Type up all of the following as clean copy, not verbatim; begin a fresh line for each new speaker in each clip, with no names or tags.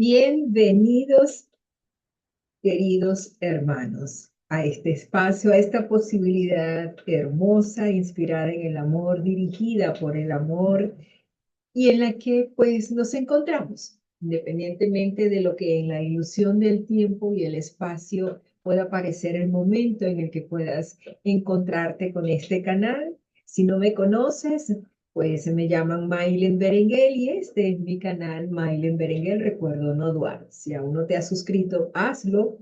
Bienvenidos, queridos hermanos, a este espacio, a esta posibilidad hermosa, inspirada en el amor, dirigida por el amor y en la que pues nos encontramos, independientemente de lo que en la ilusión del tiempo y el espacio pueda parecer el momento en el que puedas encontrarte con este canal. Si no me conoces, pues me llaman Maylen Berenguel y este es mi canal Maylen Berenguel, recuerdo no dudar. Si aún no te has suscrito, hazlo,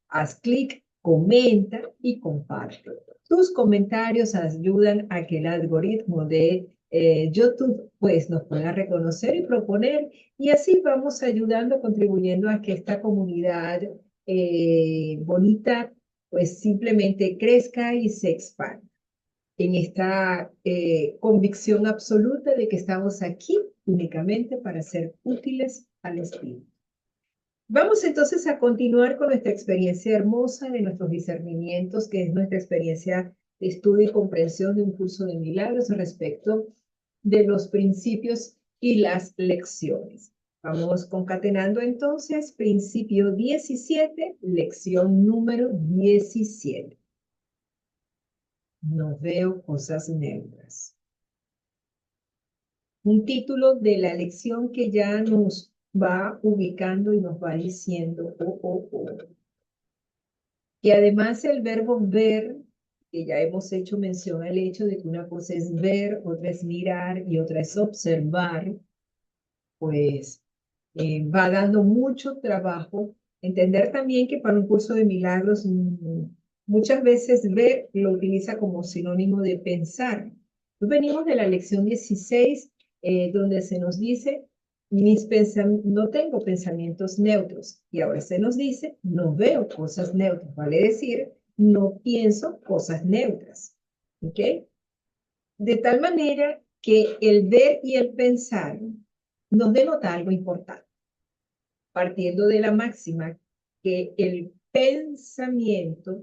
haz clic, comenta y comparte. Tus comentarios ayudan a que el algoritmo de YouTube pues nos pueda reconocer y proponer y así vamos ayudando, contribuyendo a que esta comunidad bonita pues simplemente crezca y se expanda en esta convicción absoluta de que estamos aquí únicamente para ser útiles al espíritu. Vamos entonces a continuar con nuestra experiencia hermosa de nuestros discernimientos, que es nuestra experiencia de estudio y comprensión de un curso de milagros respecto de los principios y las lecciones. Vamos concatenando entonces principio 17, lección número 17. No veo cosas neutras. Un título de la lección que ya nos va ubicando y nos va diciendo, Y además el verbo ver, que ya hemos hecho mención al hecho de que una cosa es ver, otra es mirar y otra es observar, pues va dando mucho trabajo. Entender también que para un curso de milagros muchas veces ver lo utiliza como sinónimo de pensar. Venimos de la lección 16, donde se nos dice, no tengo pensamientos neutros. Y ahora se nos dice, no veo cosas neutras. Vale decir, no pienso cosas neutras. ¿Ok? De tal manera que el ver y el pensar nos denota algo importante, partiendo de la máxima que el pensamiento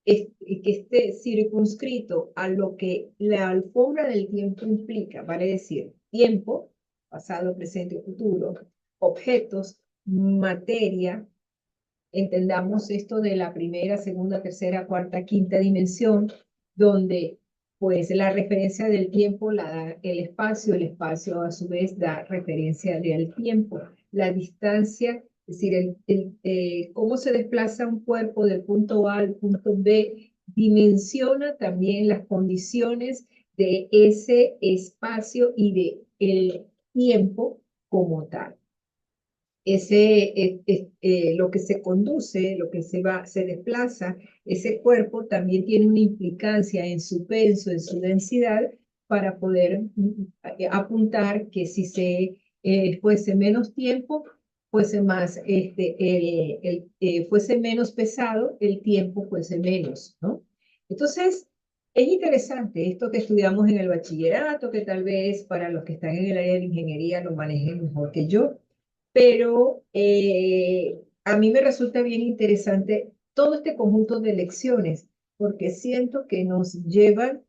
que esté circunscrito a lo que la alfombra del tiempo implica, vale decir, tiempo, pasado, presente, futuro, objetos, materia, entendamos esto de la primera, segunda, tercera, cuarta, quinta dimensión, donde pues la referencia del tiempo la da el espacio a su vez da referencia del tiempo, la distancia, es decir, cómo se desplaza un cuerpo del punto A al punto B, dimensiona también las condiciones de ese espacio y de el tiempo como tal lo que se conduce, lo que se desplaza, ese cuerpo también tiene una implicancia en su peso, en su densidad, para poder apuntar que si se fuese menos tiempo, fuese más, fuese menos pesado, el tiempo fuese menos, ¿no? Entonces, es interesante esto que estudiamos en el bachillerato, que tal vez para los que están en el área de la ingeniería lo manejen mejor que yo, pero a mí me resulta bien interesante todo este conjunto de lecciones, porque siento que nos llevan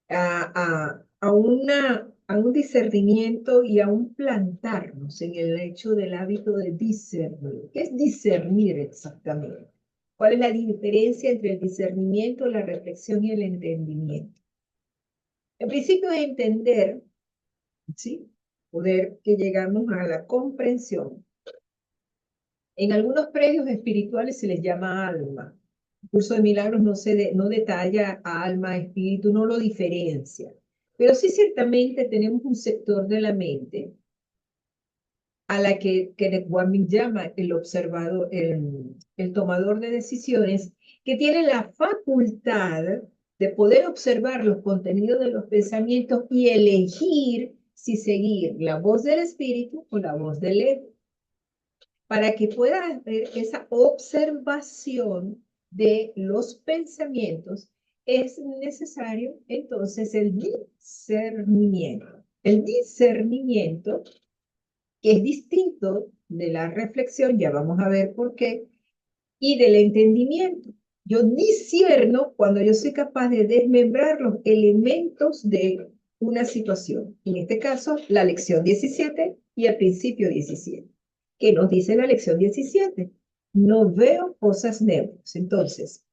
a un discernimiento y a un plantarnos en el hecho del hábito de discernir. ¿Qué es discernir exactamente? ¿Cuál es la diferencia entre el discernimiento, la reflexión y el entendimiento? En principio, entender, ¿sí? Poder que llegamos a la comprensión. En algunos predios espirituales se les llama alma. El curso de milagros no detalla a alma, espíritu, no lo diferencia. Pero sí ciertamente tenemos un sector de la mente a la que Kenneth Wapnick llama el observador, el tomador de decisiones, que tiene la facultad de poder observar los contenidos de los pensamientos y elegir si seguir la voz del espíritu o la voz del ego. Para que pueda haber esa observación de los pensamientos, es necesario entonces el discernimiento. El discernimiento, que es distinto de la reflexión, ya vamos a ver por qué, y del entendimiento. Yo discierno cuando yo soy capaz de desmembrar los elementos de una situación. En este caso, la lección 17 y el principio 17. ¿Qué nos dice la lección 17? No veo cosas neutras. Entonces,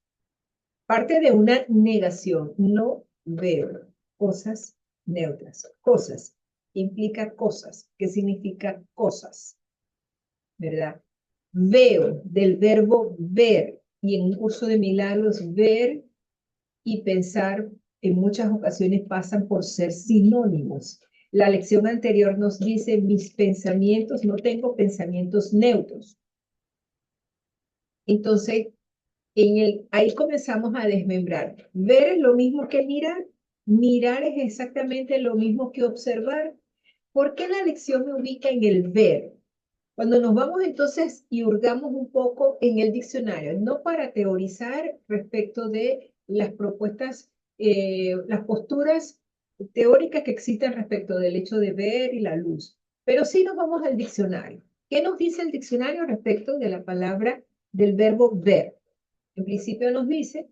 parte de una negación, no veo cosas neutras. Cosas implica cosas. ¿Qué significa cosas? ¿Verdad? Veo del verbo ver, y en un curso de milagros, ver y pensar en muchas ocasiones pasan por ser sinónimos. La lección anterior nos dice, mis pensamientos, no tengo pensamientos neutros. Entonces, ahí comenzamos a desmembrar. Ver es lo mismo que mirar. Mirar es exactamente lo mismo que observar. ¿Por qué la lección me ubica en el ver? Cuando nos vamos entonces y hurgamos un poco en el diccionario, no para teorizar respecto de las propuestas, las posturas teóricas que existen respecto del hecho de ver y la luz, pero sí nos vamos al diccionario. ¿Qué nos dice el diccionario respecto de la palabra del verbo ver? En principio nos dice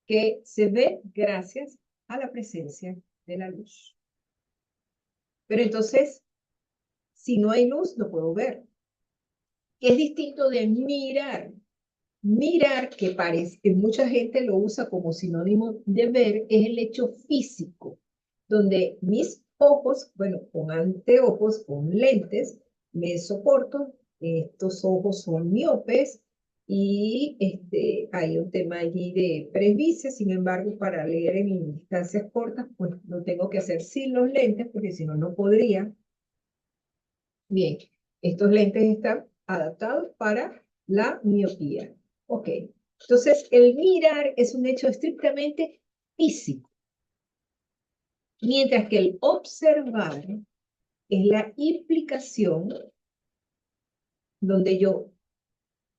que se ve gracias a la presencia de la luz. Pero entonces, si no hay luz, no puedo ver. Es distinto de mirar. Mirar, que parece que mucha gente lo usa como sinónimo de ver, es el hecho físico, donde mis ojos, bueno, con anteojos, con lentes, me soporto, estos ojos son miopes y hay un tema allí de presbicia, sin embargo, para leer en distancias cortas, pues lo tengo que hacer sin los lentes, porque si no, no podría. Bien, estos lentes están adaptados para la miopía. Ok, entonces el mirar es un hecho estrictamente físico, mientras que el observar es la implicación donde yo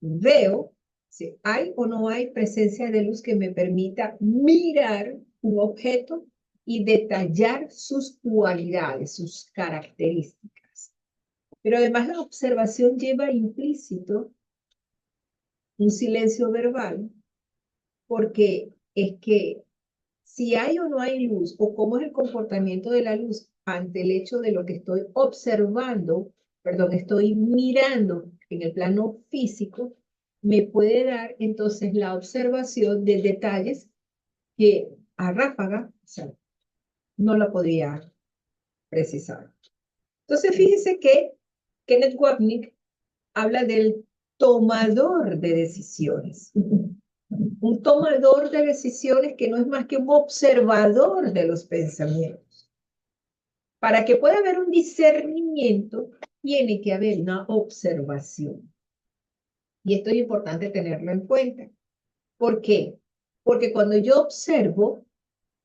veo si hay o no hay presencia de luz que me permita mirar un objeto y detallar sus cualidades, sus características. Pero además la observación lleva implícito un silencio verbal, porque es que si hay o no hay luz, o cómo es el comportamiento de la luz ante el hecho de lo que estoy observando, perdón, estoy mirando en el plano físico, me puede dar entonces la observación de detalles que a ráfaga, o sea, no la podría precisar. Entonces, fíjese que Kenneth Wapnick habla del tomador de decisiones. Un tomador de decisiones que no es más que un observador de los pensamientos. Para que pueda haber un discernimiento, tiene que haber una observación. Y esto es importante tenerlo en cuenta. ¿Por qué? Porque cuando yo observo,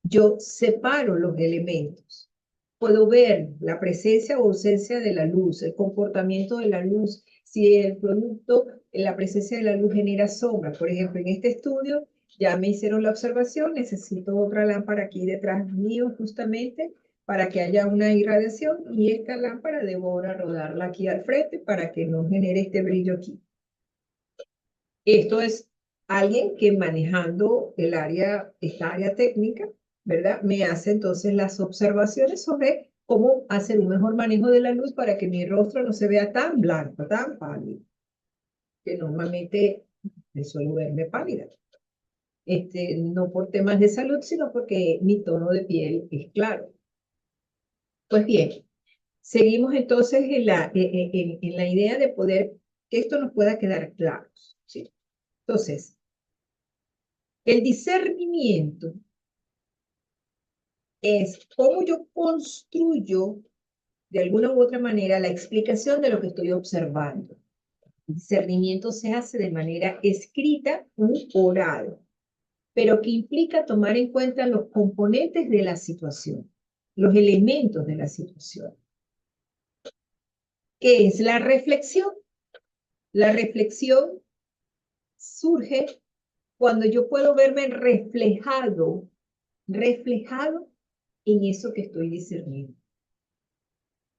yo separo los elementos. Puedo ver la presencia o ausencia de la luz, el comportamiento de la luz, si el producto, la presencia de la luz genera sombra. Por ejemplo, en este estudio ya me hicieron la observación, necesito otra lámpara aquí detrás mío justamente para que haya una irradiación y esta lámpara debo ahora rodarla aquí al frente para que no genere este brillo aquí. Esto es alguien que manejando esta área técnica, ¿verdad? Me hace entonces las observaciones sobre cómo hacer un mejor manejo de la luz para que mi rostro no se vea tan blanco, tan pálido, que normalmente me suelo verme pálida. No por temas de salud, sino porque mi tono de piel es claro. Pues bien, seguimos entonces en la idea de poder que esto nos pueda quedar claro, ¿sí? Entonces, el discernimiento es cómo yo construyo de alguna u otra manera la explicación de lo que estoy observando. El discernimiento se hace de manera escrita u oral, pero que implica tomar en cuenta los componentes de la situación, los elementos de la situación. ¿Qué es la reflexión? La reflexión surge cuando yo puedo verme reflejado en eso que estoy discerniendo,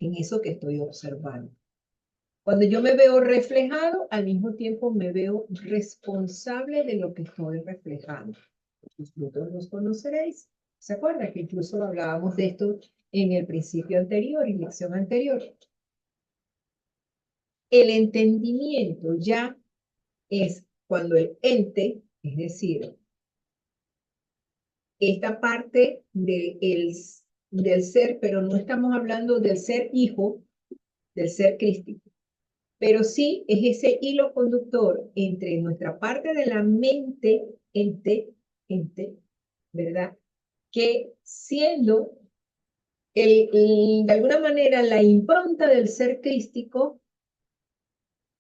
en eso que estoy observando. Cuando yo me veo reflejado, al mismo tiempo me veo responsable de lo que estoy reflejando. Sus frutos los conoceréis. ¿Se acuerdan que incluso hablábamos de esto en el principio anterior, en lección anterior? El entendimiento ya es cuando el ente, es decir, esta parte del ser, pero no estamos hablando del ser hijo, del ser crístico, pero sí es ese hilo conductor entre nuestra parte de la mente, ente, ¿verdad? Que siendo de alguna manera la impronta del ser crístico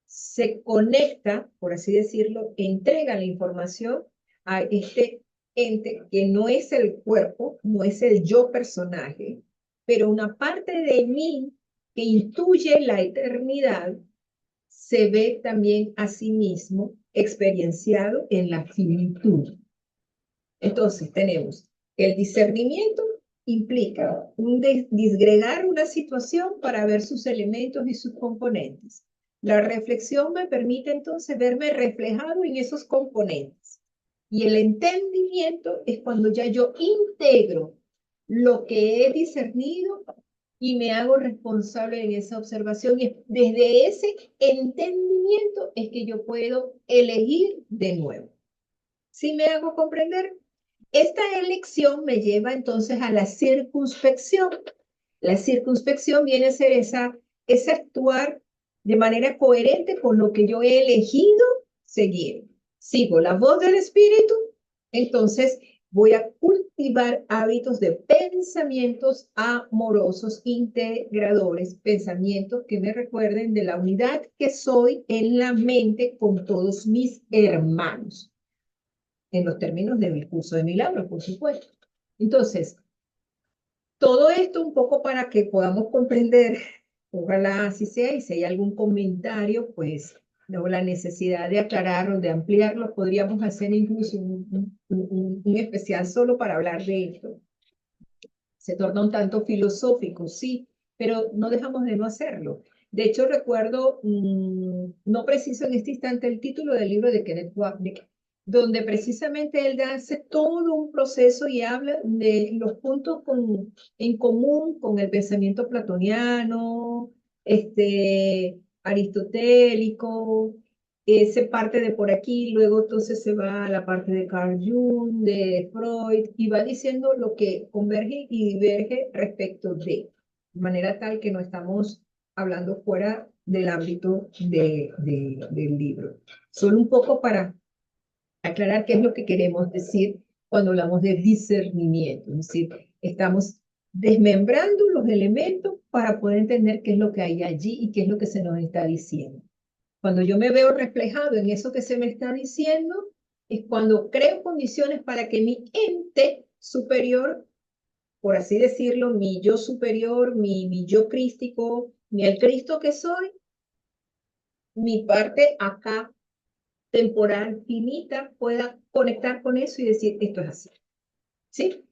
se conecta, por así decirlo, entrega la información a este ente que no es el cuerpo, no es el yo personaje, pero una parte de mí que intuye la eternidad se ve también a sí mismo experienciado en la finitud. Entonces tenemos el discernimiento implica disgregar una situación para ver sus elementos y sus componentes. La reflexión me permite entonces verme reflejado en esos componentes. Y el entendimiento es cuando ya yo integro lo que he discernido y me hago responsable en esa observación. Y desde ese entendimiento es que yo puedo elegir de nuevo. ¿Sí me hago comprender? Esta elección me lleva entonces a la circunspección. La circunspección viene a ser ese actuar de manera coherente con lo que yo he elegido seguir. Sigo la voz del Espíritu, entonces voy a cultivar hábitos de pensamientos amorosos, integradores, pensamientos que me recuerden de la unidad que soy en la mente con todos mis hermanos en los términos del curso de milagros, por supuesto. Entonces, todo esto un poco para que podamos comprender, ojalá así sea, y si hay algún comentario, pues no, la necesidad de aclararlo, de ampliarlo, podríamos hacer incluso un especial solo para hablar de esto. Se torna un tanto filosófico, sí, pero no dejamos de no hacerlo. De hecho, recuerdo, no preciso en este instante el título del libro de Kenneth Wapnick, donde precisamente él hace todo un proceso y habla de los puntos en común con el pensamiento platoniano, aristotélico, se parte de por aquí, luego entonces se va a la parte de Carl Jung, de Freud, y va diciendo lo que converge y diverge respecto de manera tal que no estamos hablando fuera del ámbito del libro. Solo un poco para aclarar qué es lo que queremos decir cuando hablamos de discernimiento, es decir, estamos desmembrando los elementos para poder entender qué es lo que hay allí y qué es lo que se nos está diciendo. Cuando yo me veo reflejado en eso que se me está diciendo, es cuando creo condiciones para que mi ente superior, por así decirlo, mi yo superior, mi yo crístico, el Cristo que soy, mi parte acá temporal finita, pueda conectar con eso y decir, esto es así. ¿Sí?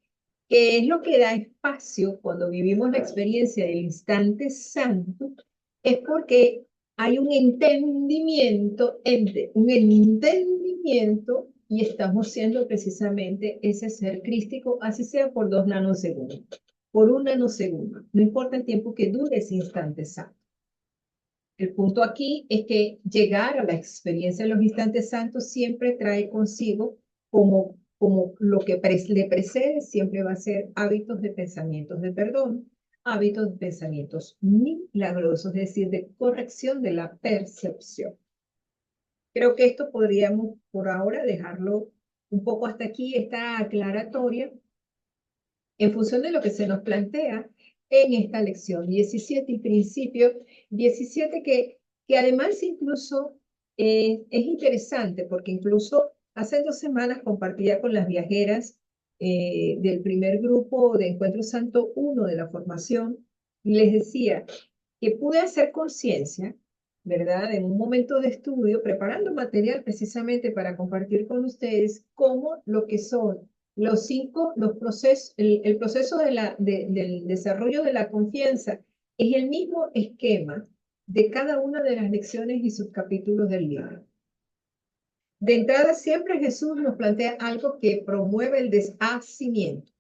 Que es lo que da espacio cuando vivimos la experiencia del instante santo, es porque hay un entendimiento, y estamos siendo precisamente ese ser crístico, así sea por 2 nanosegundos, por 1 nanosegundo, no importa el tiempo que dure ese instante santo. El punto aquí es que llegar a la experiencia de los instantes santos siempre trae consigo como lo que le precede, siempre va a ser hábitos de pensamientos de perdón, hábitos de pensamientos milagrosos, es decir, de corrección de la percepción. Creo que esto podríamos por ahora dejarlo un poco hasta aquí, esta aclaratoria, en función de lo que se nos plantea en esta lección 17 y principio 17 que además incluso es interesante porque incluso hace 2 semanas compartía con las viajeras del primer grupo de Encuentro Santo 1 de la formación y les decía que pude hacer conciencia, ¿verdad? En un momento de estudio, preparando material precisamente para compartir con ustedes cómo lo que son los procesos, el proceso del desarrollo de la confianza es el mismo esquema de cada una de las lecciones y subcapítulos del libro. De entrada, siempre Jesús nos plantea algo que promueve el deshacimiento,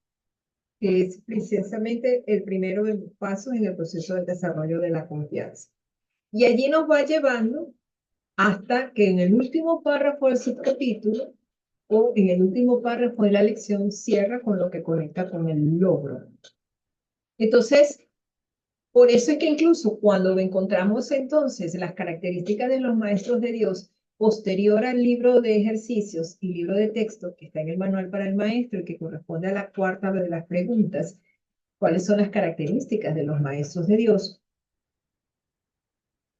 que es precisamente el primero de los pasos en el proceso del desarrollo de la confianza. Y allí nos va llevando hasta que en el último párrafo del subcapítulo o en el último párrafo de la lección cierra con lo que conecta con el logro. Entonces, por eso es que incluso cuando encontramos entonces las características de los maestros de Dios posterior al libro de ejercicios y libro de texto que está en el manual para el maestro y que corresponde a la cuarta de las preguntas, ¿cuáles son las características de los maestros de Dios?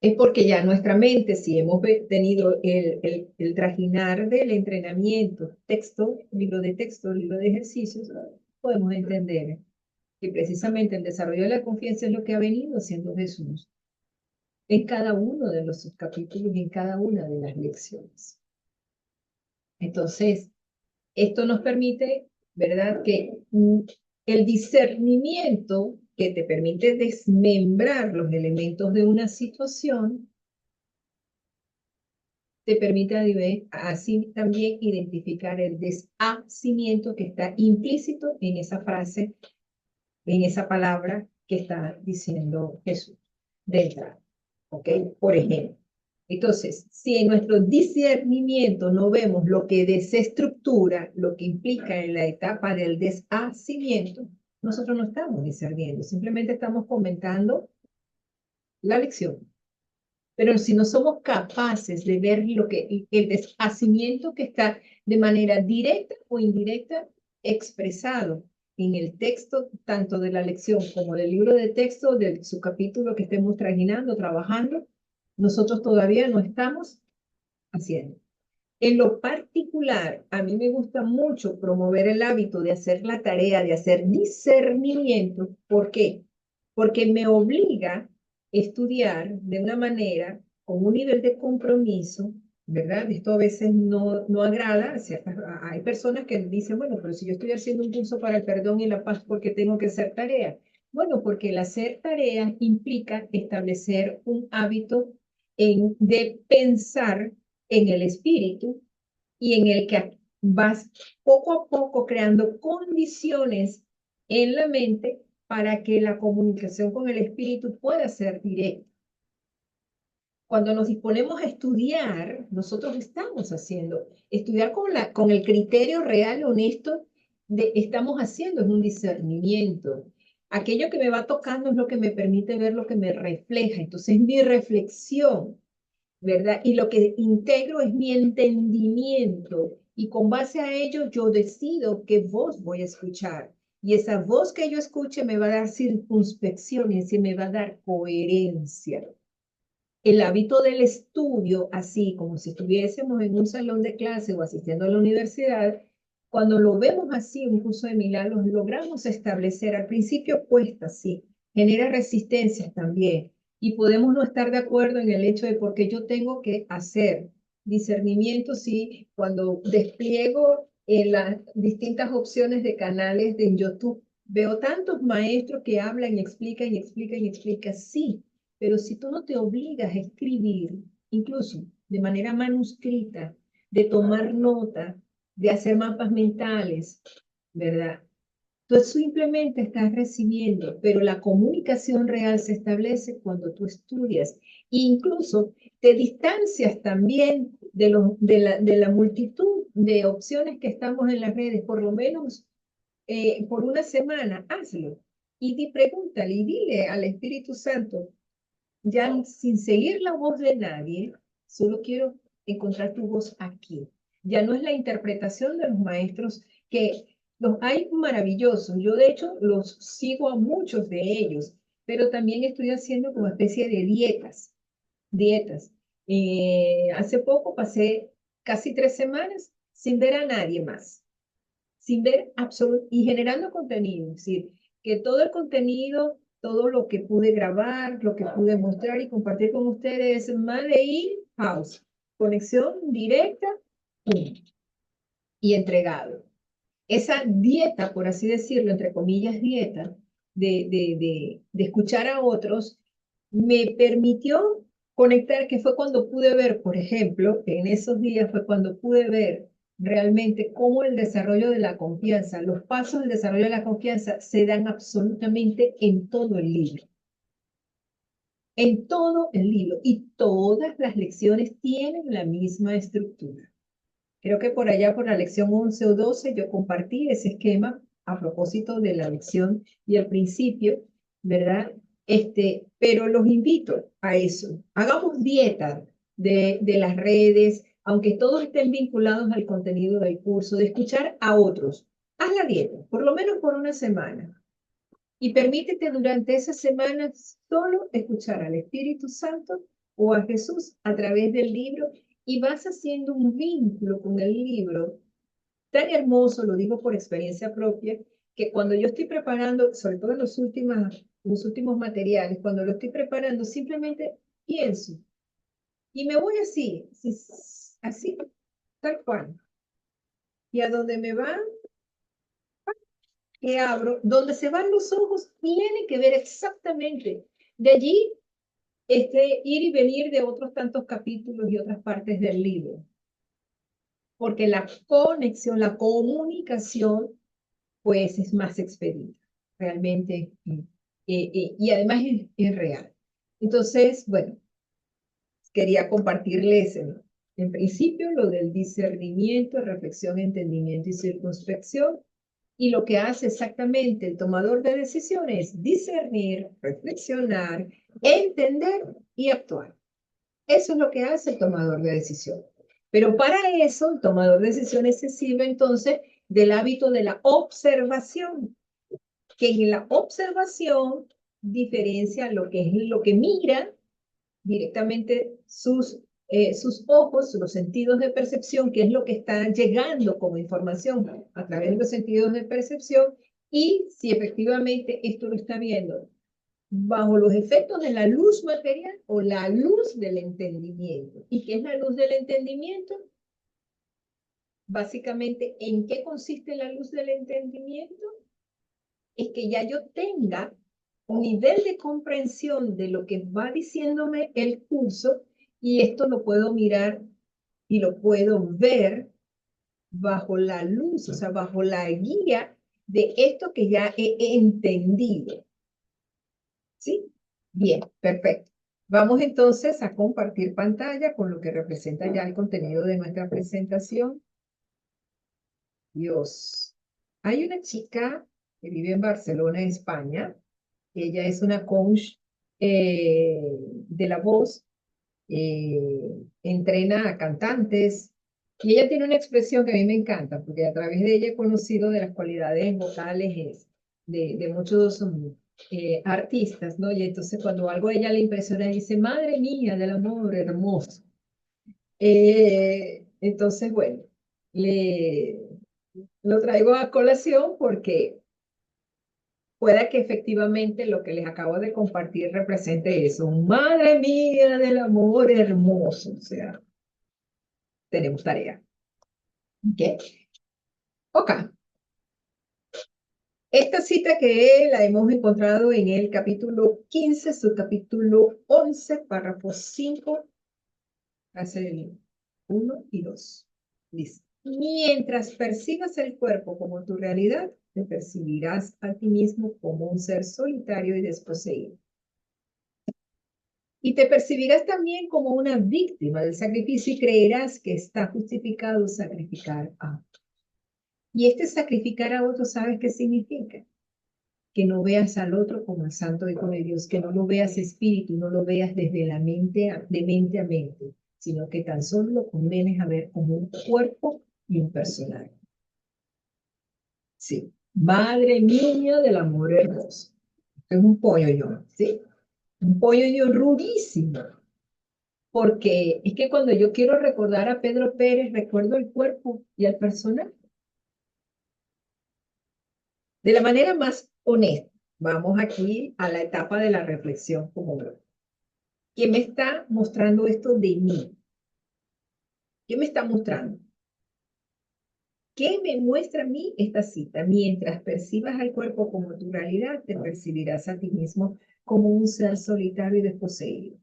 Es porque ya nuestra mente, si hemos tenido el trajinar del entrenamiento, texto, libro de ejercicios, podemos entender que precisamente el desarrollo de la confianza es lo que ha venido haciendo Jesús en cada uno de los subcapítulos y en cada una de las lecciones. Entonces, esto nos permite, ¿verdad?, que el discernimiento que te permite desmembrar los elementos de una situación, te permite así también identificar el deshacimiento que está implícito en esa frase, en esa palabra que está diciendo Jesús de entrada. ¿Ok? Por ejemplo. Entonces, si en nuestro discernimiento no vemos lo que desestructura, lo que implica en la etapa del deshacimiento, nosotros no estamos discerniendo, simplemente estamos comentando la lección. Pero si no somos capaces de ver lo que el deshacimiento que está de manera directa o indirecta expresado en el texto, tanto de la lección como del libro de texto, de su capítulo que estemos trajinando, trabajando, nosotros todavía no estamos haciendo. En lo particular, a mí me gusta mucho promover el hábito de hacer la tarea, de hacer discernimiento. ¿Por qué? Porque me obliga a estudiar de una manera, con un nivel de compromiso, ¿verdad? Esto a veces no agrada a ciertas, hay personas que dicen, bueno, pero si yo estoy haciendo un curso para el perdón y la paz, ¿por qué tengo que hacer tarea? Bueno, porque el hacer tareas implica establecer un hábito de pensar en el espíritu y en el que vas poco a poco creando condiciones en la mente para que la comunicación con el espíritu pueda ser directa. Cuando nos disponemos a estudiar, nosotros estamos haciendo, estudiar con el criterio real, honesto, estamos haciendo es un discernimiento. Aquello que me va tocando es lo que me permite ver lo que me refleja. Entonces, mi reflexión, ¿verdad? Y lo que integro es mi entendimiento y con base a ello yo decido qué voz voy a escuchar. Y esa voz que yo escuche me va a dar circunspección y así me va a dar coherencia. El hábito del estudio, así como si estuviésemos en un salón de clase o asistiendo a la universidad, cuando lo vemos así, un curso de milagros, logramos establecer, al principio cuesta, sí, genera resistencias también, y podemos no estar de acuerdo en el hecho de por qué yo tengo que hacer discernimiento, sí, cuando despliego en las distintas opciones de canales de YouTube, veo tantos maestros que hablan y explican y explican y explican, sí, pero si tú no te obligas a escribir, incluso de manera manuscrita, de tomar nota, de hacer mapas mentales, ¿verdad? Tú simplemente estás recibiendo, pero la comunicación real se establece cuando tú estudias. E incluso te distancias también de la multitud de opciones que estamos en las redes, por lo menos por una semana, hazlo. Y pregúntale y dile al Espíritu Santo, ya sin seguir la voz de nadie, solo quiero encontrar tu voz aquí. Ya no es la interpretación de los maestros, que los hay maravillosos. Yo de hecho los sigo a muchos de ellos, pero también estoy haciendo como especie de dietas. Hace poco pasé casi 3 semanas sin ver a nadie más, sin ver absolutamente, y generando contenido, es decir, que todo el contenido, todo lo que pude grabar, lo que pude mostrar y compartir con ustedes, Made in House, conexión directa, pum, y entregado. Esa dieta, por así decirlo, entre comillas, dieta, de escuchar a otros, me permitió conectar, que fue cuando pude ver, por ejemplo, en esos días fue cuando pude ver realmente cómo el desarrollo de la confianza, los pasos del desarrollo de la confianza se dan absolutamente en todo el libro. en todo el libro y todas las lecciones tienen la misma estructura. Creo que por allá, por la lección 11 o 12, yo compartí ese esquema a propósito de la lección y el principio, ¿verdad? Pero los invito a eso. Hagamos dieta de las redes, aunque todos estén vinculados al contenido del curso, de escuchar a otros. Haz la dieta, por lo menos por una semana. Y permítete durante esas semanas solo escuchar al Espíritu Santo o a Jesús a través del libro y vas haciendo un vínculo con el libro tan hermoso, lo digo por experiencia propia, que cuando yo estoy preparando, sobre todo en los últimos materiales, cuando lo estoy preparando, simplemente pienso y me voy así, así, tal cual. Y a donde me va, que abro, donde se van los ojos, tiene que ver exactamente. De allí, ir y venir de otros tantos capítulos y otras partes del libro. Porque la conexión, la comunicación, pues es más expedita, realmente, y además es real. Entonces, bueno, quería compartirles en principio lo del discernimiento, reflexión, entendimiento y circunspección. Y lo que hace exactamente el tomador de decisiones es discernir, reflexionar, entender y actuar. Eso es lo que hace el tomador de decisiones. Pero para eso, el tomador de decisiones se sirve entonces del hábito de la observación, que en la observación diferencia lo que es lo que mira directamente sus ojos, los sentidos de percepción, que es lo que está llegando como información a través de los sentidos de percepción, y si efectivamente esto lo está viendo bajo los efectos de la luz material o la luz del entendimiento. ¿Y qué es la luz del entendimiento? Básicamente, ¿en qué consiste la luz del entendimiento? Es que ya yo tenga un nivel de comprensión de lo que va diciéndome el curso y esto lo puedo mirar y lo puedo ver bajo la luz, o sea, bajo la guía de esto que ya he entendido. ¿Sí? Bien, perfecto. Vamos entonces a compartir pantalla con lo que representa ya el contenido de nuestra presentación. Dios. Hay una chica que vive en Barcelona, España. Ella es una coach de la voz, entrena a cantantes y ella tiene una expresión que a mí me encanta porque a través de ella he conocido de las cualidades vocales de muchos artistas, ¿no? Y entonces cuando algo a ella le impresiona, dice, madre mía del amor hermoso. Entonces, bueno, lo traigo a colación porque pueda que efectivamente lo que les acabo de compartir represente eso. Madre mía del amor hermoso. O sea, tenemos tarea. ¿Ok? Ok. Esta cita que la hemos encontrado en el capítulo 15, subcapítulo 11, párrafo 5, hace 1 y 2. Dice, mientras percibas el cuerpo como tu realidad, te percibirás a ti mismo como un ser solitario y desposeído. Y te percibirás también como una víctima del sacrificio y creerás que está justificado sacrificar a otro. Y sacrificar a otro, ¿sabes qué significa? Que no veas al otro como el santo hijo de Dios, que no lo veas espíritu, no lo veas desde la mente, de mente a mente, sino que tan solo lo condenes a ver como un cuerpo y un personaje. Sí. Madre mía del amor hermoso. Esto es un pollo yo, ¿sí? Un pollo yo rudísimo. Porque es que cuando yo quiero recordar a Pedro Pérez, recuerdo el cuerpo y al personaje. De la manera más honesta, vamos aquí a la etapa de la reflexión como bro. ¿Quién me está mostrando esto de mí? ¿Qué me está mostrando? ¿Qué me muestra a mí esta cita? Mientras percibas al cuerpo como tu realidad, te percibirás a ti mismo como un ser solitario y desposeído.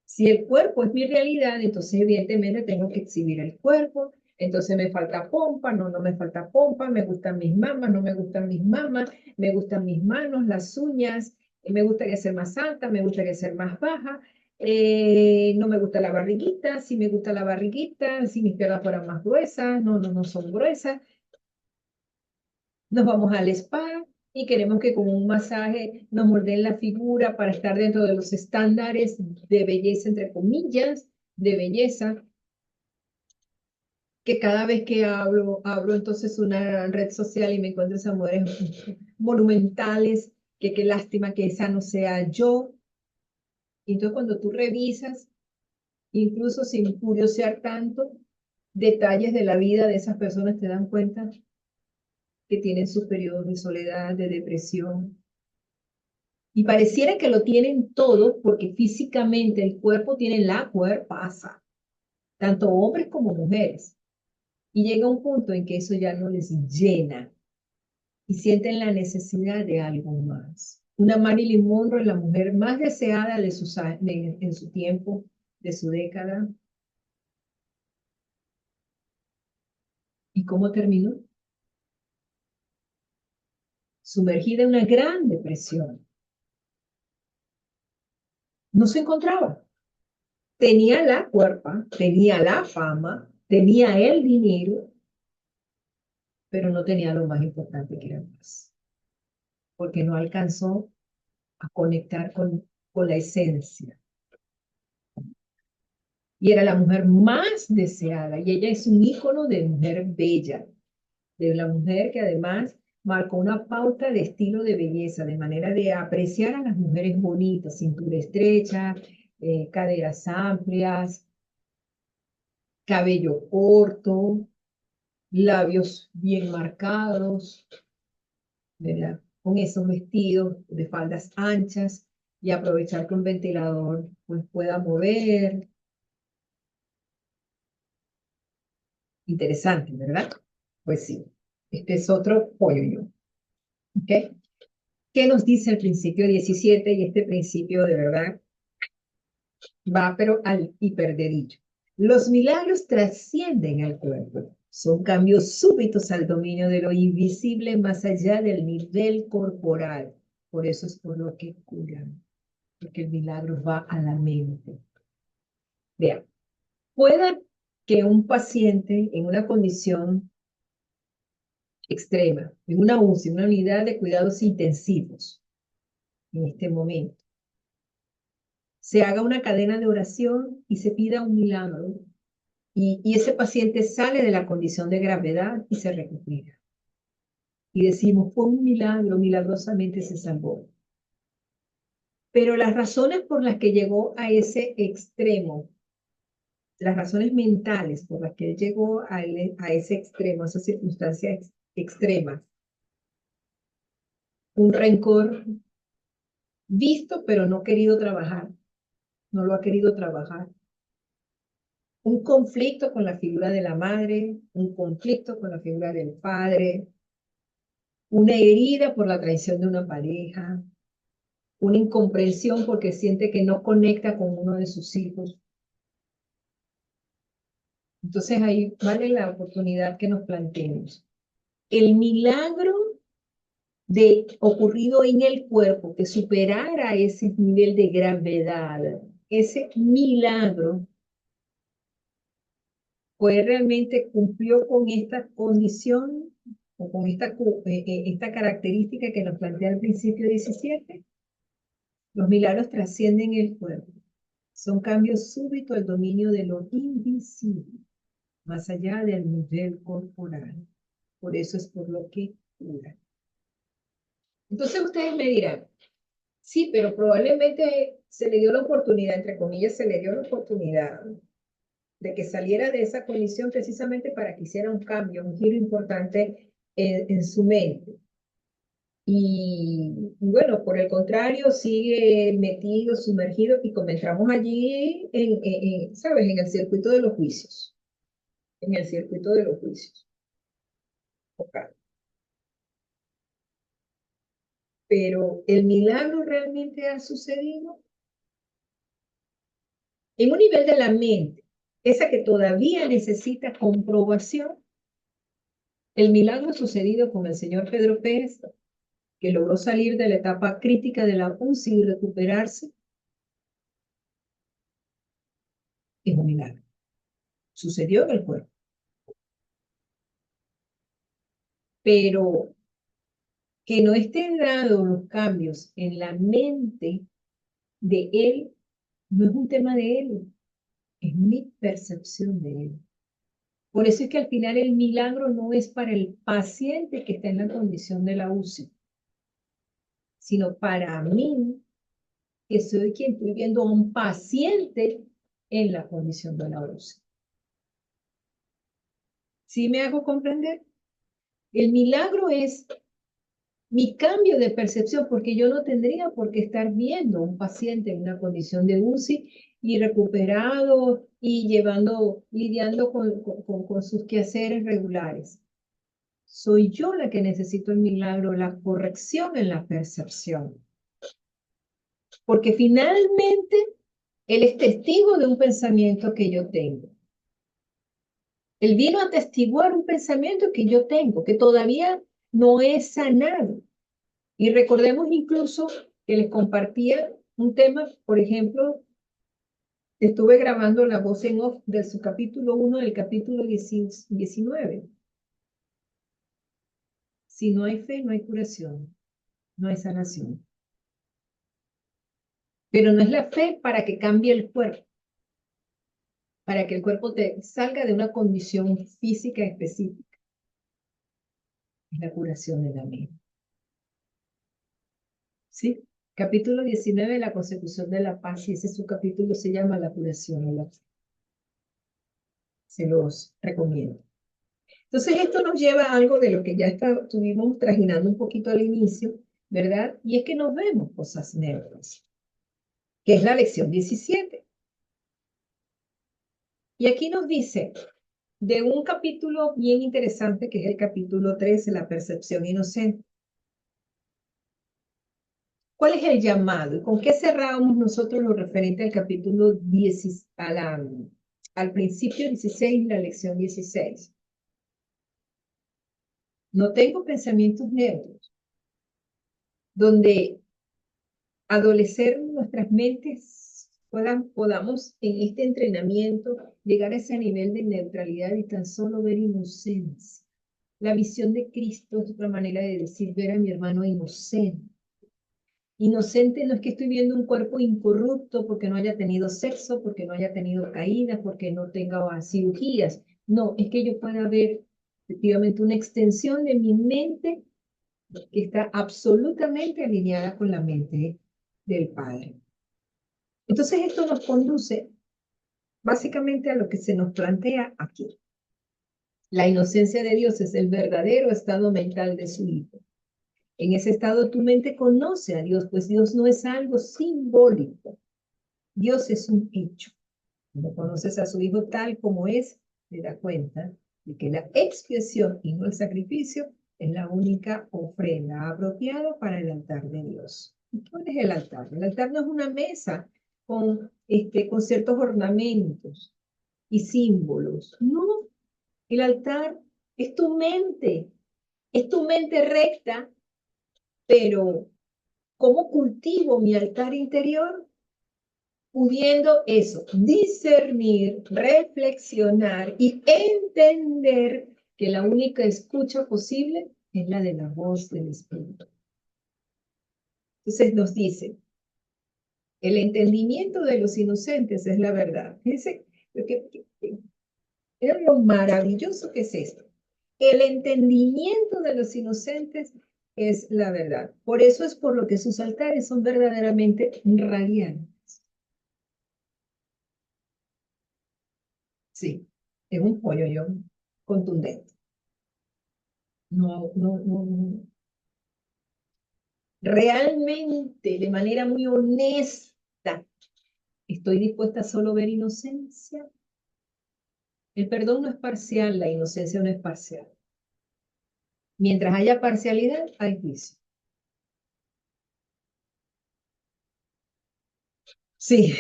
Si el cuerpo es mi realidad, entonces evidentemente tengo que exhibir el cuerpo, entonces me falta pompa, no me falta pompa, me gustan mis mamas, no me gustan mis mamas, me gustan mis manos, las uñas, Me gustaría ser más alta, me gustaría ser más baja, no me gusta la barriguita, si me gusta la barriguita, si mis piernas fueran más gruesas, no son gruesas. Nos vamos al spa y queremos que con un masaje nos moldeen la figura para estar dentro de los estándares de belleza, entre comillas, de belleza, que cada vez que abro entonces una red social y me encuentro esas mujeres monumentales, que qué lástima que esa no sea yo. Y entonces cuando tú revisas, incluso sin curiosear tanto, detalles de la vida de esas personas, te dan cuenta que tienen sus periodos de soledad, de depresión. Y pareciera que lo tienen todo porque físicamente el cuerpo tiene la cuerpaza, tanto hombres como mujeres. Y llega un punto en que eso ya no les llena y sienten la necesidad de algo más. Una Marilyn Monroe es la mujer más deseada en su tiempo, de su década. ¿Y cómo terminó? Sumergida en una gran depresión. No se encontraba. Tenía la cuerpa, tenía la fama, tenía el dinero, pero no tenía lo más importante que era paz, porque no alcanzó a conectar con la esencia. Y era la mujer más deseada, y ella es un ícono de mujer bella, de la mujer que además marcó una pauta de estilo de belleza, de manera de apreciar a las mujeres bonitas, cintura estrecha, caderas amplias, cabello corto, labios bien marcados, ¿verdad? Con esos vestidos de faldas anchas y aprovechar que un ventilador pues, pueda mover. Interesante, ¿verdad? Pues sí, este es otro pollo yo. ¿Ok? ¿Qué nos dice el principio 17? Y este principio de verdad va pero al hiperdedillo. Los milagros trascienden al cuerpo. Son cambios súbitos al dominio de lo invisible más allá del nivel corporal. Por eso es por lo que curan, porque el milagro va a la mente. Vean, puede que un paciente en una condición extrema, en una UCI, una unidad de cuidados intensivos, en este momento, se haga una cadena de oración y se pida un milagro, y ese paciente sale de la condición de gravedad y se recupera. Y decimos, fue un milagro, milagrosamente se salvó. Pero las razones por las que llegó a ese extremo, las razones mentales por las que él llegó a ese extremo, a esa circunstancia extrema, un rencor visto pero no querido trabajar, no lo ha querido trabajar, un conflicto con la figura de la madre, un conflicto con la figura del padre, una herida por la traición de una pareja, una incomprensión porque siente que no conecta con uno de sus hijos. Entonces ahí vale la oportunidad que nos planteemos. El milagro de ocurrido en el cuerpo que superara ese nivel de gravedad, ese milagro pues realmente cumplió con esta condición o con esta característica que nos plantea el principio 17. Los milagros trascienden el cuerpo. Son cambios súbitos al dominio de lo invisible, más allá del nivel corporal. Por eso es por lo que cura. Entonces ustedes me dirán, sí, pero probablemente se le dio la oportunidad, entre comillas, se le dio la oportunidad de que saliera de esa condición precisamente para que hiciera un cambio, un giro importante en su mente. Y bueno, por el contrario, sigue metido, sumergido, y comenzamos allí, ¿sabes? En el circuito de los juicios. En el circuito de los juicios. Okay. Pero el milagro realmente ha sucedido en un nivel de la mente, esa que todavía necesita comprobación. El milagro ha sucedido con el señor Pedro Pérez, que logró salir de la etapa crítica de la UCI y recuperarse, es un milagro. Sucedió en el cuerpo. Pero que no estén dados los cambios en la mente de él, no es un tema de él, es mi percepción de él. Por eso es que al final el milagro no es para el paciente que está en la condición de la UCI, sino para mí, que soy quien estoy viendo a un paciente en la condición de la UCI. ¿Sí me hago comprender? El milagro es mi cambio de percepción, porque yo no tendría por qué estar viendo a un paciente en una condición de UCI y recuperado y lidiando con sus quehaceres regulares. Soy yo la que necesito el milagro, la corrección en la percepción. Porque finalmente él es testigo de un pensamiento que yo tengo. Él vino a atestiguar un pensamiento que yo tengo, que todavía no es sanado. Y recordemos incluso que les compartía un tema, por ejemplo, estuve grabando la voz en off de su capítulo 1 del capítulo 19. Si no hay fe, no hay curación, no hay sanación. Pero no es la fe para que cambie el cuerpo, para que el cuerpo te salga de una condición física específica. Es la curación de la mente. ¿Sí? Capítulo 19, la consecución de la paz, y ese es su capítulo, se llama la curación de la fe. Se los recomiendo. Entonces, esto nos lleva a algo de lo que ya estuvimos trajinando un poquito al inicio, ¿verdad? Y es que nos vemos cosas neutras, que es la lección 17. Y aquí nos dice de un capítulo bien interesante, que es el capítulo 13, la percepción inocente. ¿Cuál es el llamado? ¿Y con qué cerrábamos nosotros lo referente al capítulo 10, al principio 16 y la lección 16? No tengo pensamientos neutros, donde adolecer nuestras mentes podamos en este entrenamiento llegar a ese nivel de neutralidad y tan solo ver inocencia. La visión de Cristo es otra manera de decir ver a mi hermano inocente. Inocente no es que estoy viendo un cuerpo incorrupto porque no haya tenido sexo, porque no haya tenido caídas, porque no tenga cirugías. No, es que yo pueda ver efectivamente una extensión de mi mente que está absolutamente alineada con la mente del Padre. Entonces esto nos conduce básicamente a lo que se nos plantea aquí. La inocencia de Dios es el verdadero estado mental de su Hijo. En ese estado tu mente conoce a Dios, pues Dios no es algo simbólico. Dios es un hecho. Cuando conoces a su Hijo tal como es, te das cuenta de que la expiación y no el sacrificio es la única ofrenda apropiada para el altar de Dios. ¿Y cuál es el altar? El altar no es una mesa con ciertos ornamentos y símbolos. No, el altar es tu mente recta, pero ¿cómo cultivo mi altar interior? Pudiendo eso, discernir, reflexionar y entender que la única escucha posible es la de la voz del Espíritu. Entonces nos dice, el entendimiento de los inocentes es la verdad. Fíjense, es lo maravilloso que es esto. El entendimiento de los inocentes es la verdad. Por eso es por lo que sus altares son verdaderamente radiantes. Sí, es un pollo yo contundente. No, no, no, no. Realmente, de manera muy honesta, estoy dispuesta a solo ver inocencia. El perdón no es parcial, la inocencia no es parcial. Mientras haya parcialidad, hay juicio. Sí,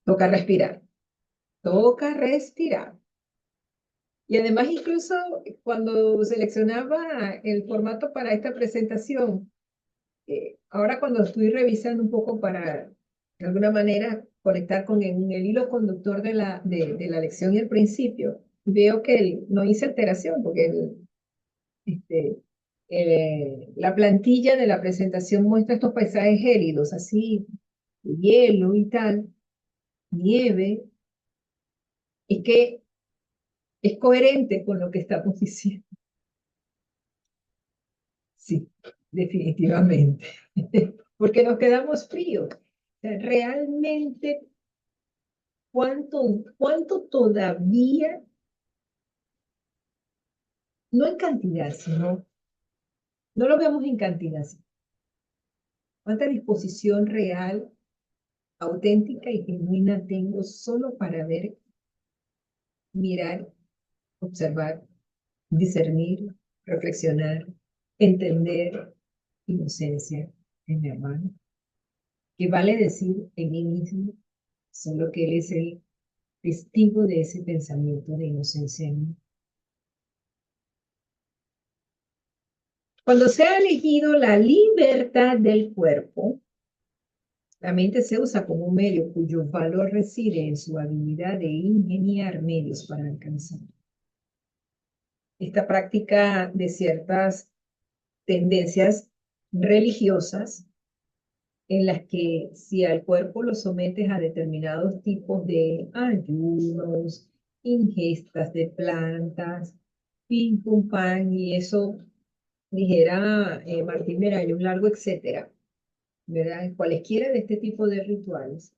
toca respirar. Toca respirar. Y además, incluso cuando seleccionaba el formato para esta presentación, ahora cuando estoy revisando un poco para, de alguna manera, conectar con el hilo conductor de la lección y el principio, veo que no hice alteración, porque este, la plantilla de la presentación muestra estos paisajes gélidos, así, hielo y tal, nieve, es que es coherente con lo que estamos diciendo. Sí, definitivamente. Porque nos quedamos fríos. O sea, realmente, ¿cuánto todavía, no en cantidad, sino, no lo vemos en cantidad, sino cuánta disposición real, auténtica y genuina tengo solo para ver, mirar, observar, discernir, reflexionar, entender inocencia en mi hermano? Que vale decir en mí mismo, solo que él es el testigo de ese pensamiento de inocencia en mí. Cuando se ha elegido la libertad del cuerpo, la mente se usa como un medio cuyo valor reside en su habilidad de ingeniar medios para alcanzar. Esta práctica de ciertas tendencias religiosas en las que si al cuerpo lo sometes a determinados tipos de ayunos, ingestas de plantas, pim pum pan, y eso dijera Martín Merallo, un largo etcétera, ¿verdad? En cualesquiera de este tipo de rituales,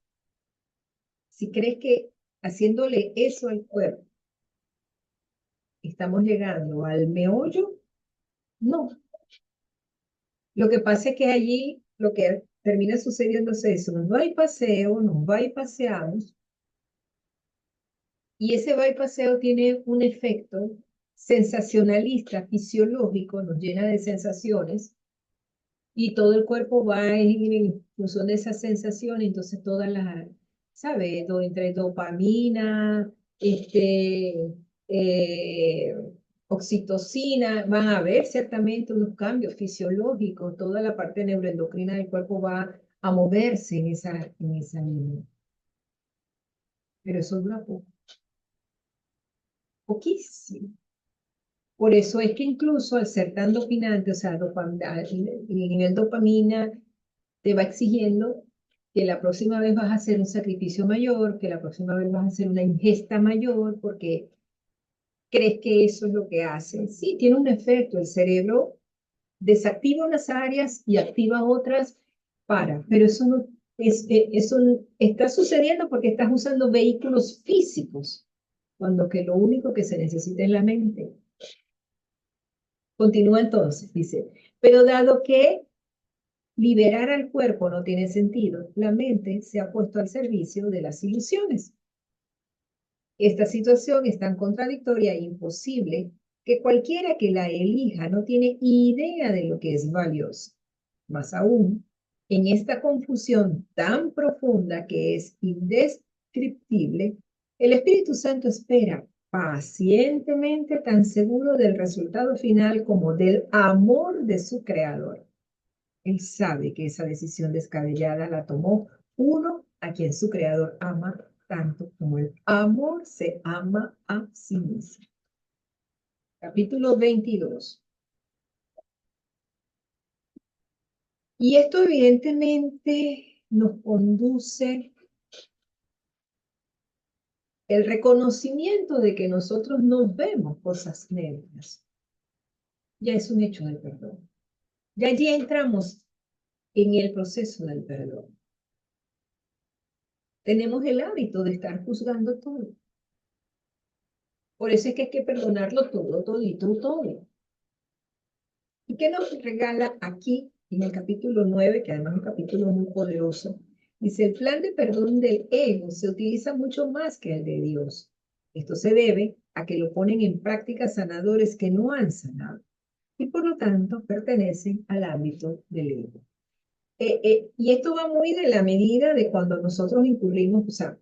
si crees que haciéndole eso al cuerpo estamos llegando al meollo, no. Lo que pasa es que allí lo que termina sucediendo es eso, nos va y paseo, nos va y paseamos, y ese va y paseo tiene un efecto sensacionalista, fisiológico, nos llena de sensaciones, y todo el cuerpo va en función de esas sensaciones, entonces todas las, ¿sabes? Entre dopamina, eh, oxitocina, van a haber ciertamente unos cambios fisiológicos, toda la parte neuroendocrina del cuerpo va a moverse en esa línea, pero eso dura poco, poquísimo. Por eso es que incluso al ser tan dopinante, o sea, el nivel dopamina te va exigiendo que la próxima vez vas a hacer un sacrificio mayor, que la próxima vez vas a hacer una ingesta mayor, porque crees que eso es lo que hace. Sí, tiene un efecto, el cerebro desactiva unas áreas y activa otras pero eso no eso está sucediendo porque estás usando vehículos físicos, cuando que lo único que se necesita es la mente. Continúa entonces, dice, pero dado que liberar al cuerpo no tiene sentido, la mente se ha puesto al servicio de las ilusiones. Esta situación es tan contradictoria e imposible que cualquiera que la elija no tiene idea de lo que es valioso. Más aún, en esta confusión tan profunda que es indescriptible, el Espíritu Santo espera pacientemente, tan seguro del resultado final como del amor de su Creador. Él sabe que esa decisión descabellada la tomó uno a quien su Creador ama tanto como el amor se ama a sí mismo. Capítulo 22. Y esto evidentemente nos conduce el reconocimiento de que nosotros nos vemos cosas negras. Ya es un hecho del perdón. Ya allí entramos en el proceso del perdón. Tenemos el hábito de estar juzgando todo. Por eso es que hay que perdonarlo todo, todito, todo. ¿Y qué nos regala aquí en el capítulo 9, que además es un capítulo muy poderoso? Dice, el plan de perdón del ego se utiliza mucho más que el de Dios. Esto se debe a que lo ponen en práctica sanadores que no han sanado y por lo tanto pertenecen al ámbito del ego. Y esto va muy de la medida de cuando nosotros incurrimos, o sea,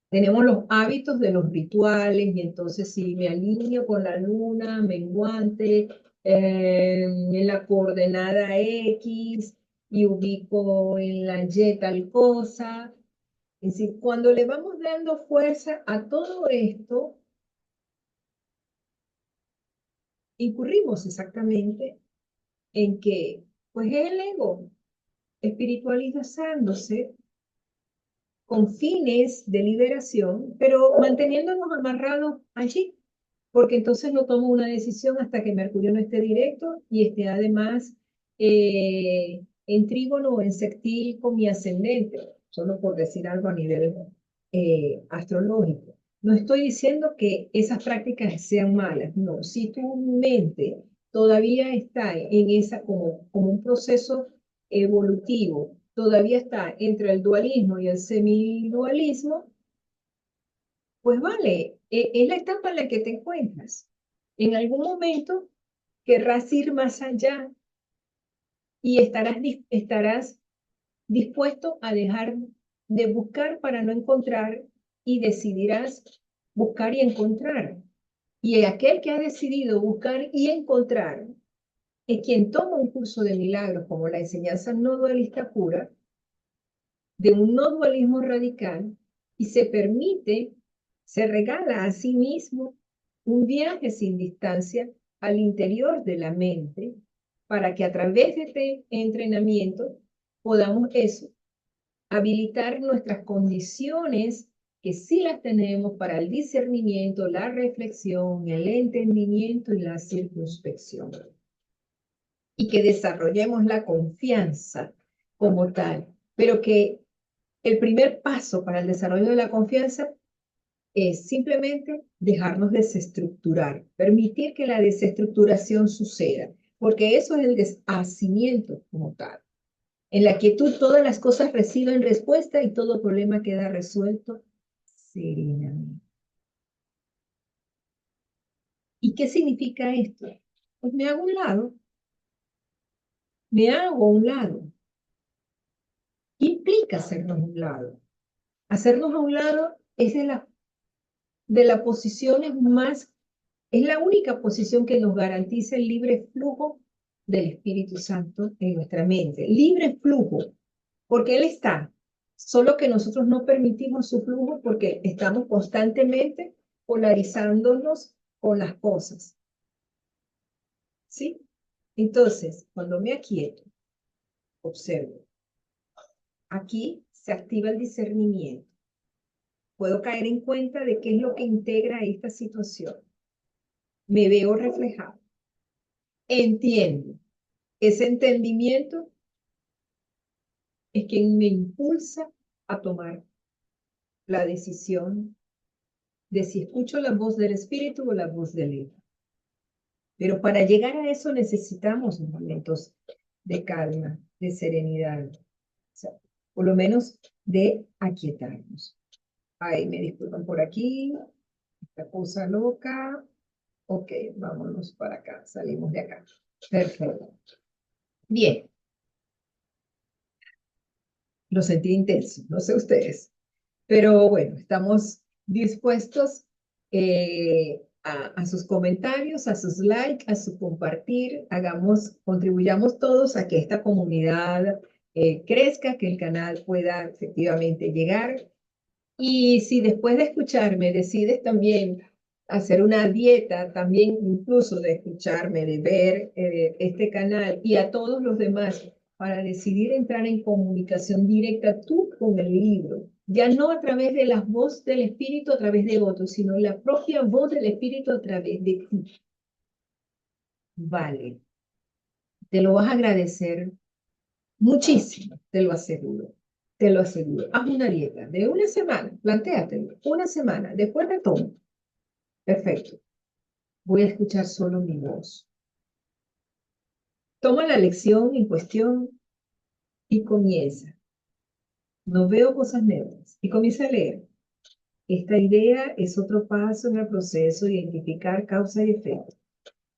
tenemos los hábitos de los rituales y entonces si me alineo con la luna menguante en la coordenada X y ubico en la Y tal cosa. Es decir, cuando le vamos dando fuerza a todo esto, incurrimos exactamente en que, pues el ego espiritualizándose con fines de liberación, pero manteniéndonos amarrados allí, porque entonces no tomo una decisión hasta que Mercurio no esté directo y esté además en trígono o en sextil con mi ascendente, solo por decir algo a nivel astrológico. No estoy diciendo que esas prácticas sean malas, no. Si tu mente todavía está en esa como un proceso evolutivo, todavía está entre el dualismo y el semidualismo, pues vale, es la etapa en la que te encuentras. En algún momento querrás ir más allá y estarás dispuesto a dejar de buscar para no encontrar y decidirás buscar y encontrar. Y aquel que ha decidido buscar y encontrar es quien toma un curso de milagros como la enseñanza no dualista pura, de un no dualismo radical, y se regala a sí mismo un viaje sin distancia al interior de la mente para que a través de este entrenamiento podamos eso, habilitar nuestras condiciones que sí las tenemos para el discernimiento, la reflexión, el entendimiento y la circunspección. Y que desarrollemos la confianza como tal, pero que el primer paso para el desarrollo de la confianza es simplemente dejarnos desestructurar, permitir que la desestructuración suceda, porque eso es el deshacimiento como tal. En la quietud todas las cosas reciben respuesta y todo problema queda resuelto serenamente. ¿Y qué significa esto? Pues me hago un lado, me hago un lado. ¿Qué implica hacernos un lado? Hacernos a un lado es de las posiciones más, es la única posición que nos garantiza el libre flujo del Espíritu Santo en nuestra mente. Libre flujo, porque Él está, solo que nosotros no permitimos su flujo porque estamos constantemente polarizándonos con las cosas. ¿Sí? Entonces, cuando me aquieto, observo, aquí se activa el discernimiento. Puedo caer en cuenta de qué es lo que integra esta situación. Me veo reflejado. Entiendo. Ese entendimiento es quien me impulsa a tomar la decisión de si escucho la voz del espíritu o la voz del ego. Pero para llegar a eso necesitamos momentos de calma, de serenidad, o sea, por lo menos de aquietarnos. Ay, me disculpan por aquí, esta cosa loca. Ok, vámonos para acá, salimos de acá. Perfecto. Bien, lo sentí intenso, no sé ustedes. Pero bueno, estamos dispuestos a sus comentarios, a sus likes, a su compartir. Contribuyamos todos a que esta comunidad crezca, que el canal pueda efectivamente llegar. Y si después de escucharme decides también hacer una dieta, también incluso de escucharme, de ver este canal y a todos los demás, para decidir entrar en comunicación directa tú con el libro, ya no a través de las voces del espíritu a través de otros, sino la propia voz del espíritu a través de ti. Vale, te lo vas a agradecer muchísimo, te lo aseguro. Te lo aseguro. Haz una dieta de una semana, plantéatelo, una semana, después retomo. Perfecto. Voy a escuchar solo mi voz. Toma la lección en cuestión y comienza. No veo cosas neutras. Y comienza a leer. Esta idea es otro paso en el proceso de identificar causa y efecto.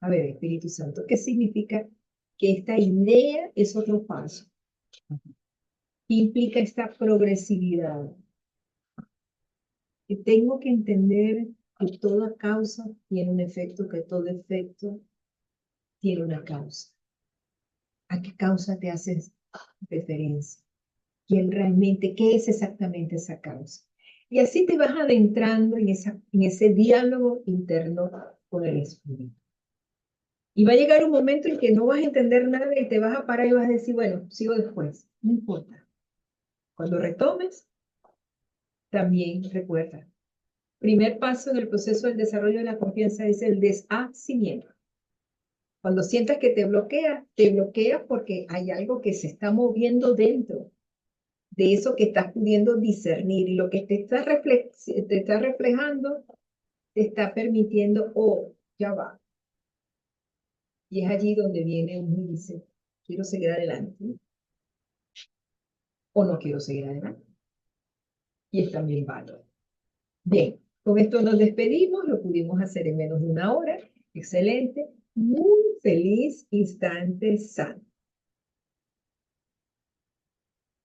A ver, Espíritu Santo, ¿qué significa que esta idea es otro paso? ¿Qué implica esta progresividad? Que tengo que entender que toda causa tiene un efecto, que todo efecto tiene una causa. ¿A qué causa te haces referencia. ¿Quién realmente, qué es exactamente esa causa? Y así te vas adentrando en ese diálogo interno con el Espíritu. Y va a llegar un momento en que no vas a entender nada y te vas a parar y vas a decir, bueno, sigo después. No importa. Cuando retomes, también recuerda. Primer paso en el proceso del desarrollo de la confianza es el deshacimiento. Cuando sientas que te bloquea porque hay algo que se está moviendo dentro de eso que estás pudiendo discernir y lo que te está reflejando te está permitiendo, oh, ya va. Y es allí donde viene uno y dice, quiero seguir adelante o no quiero seguir adelante. Y es también válido. Bien, con esto nos despedimos, lo pudimos hacer en menos de una hora. Excelente, muy feliz instante santo.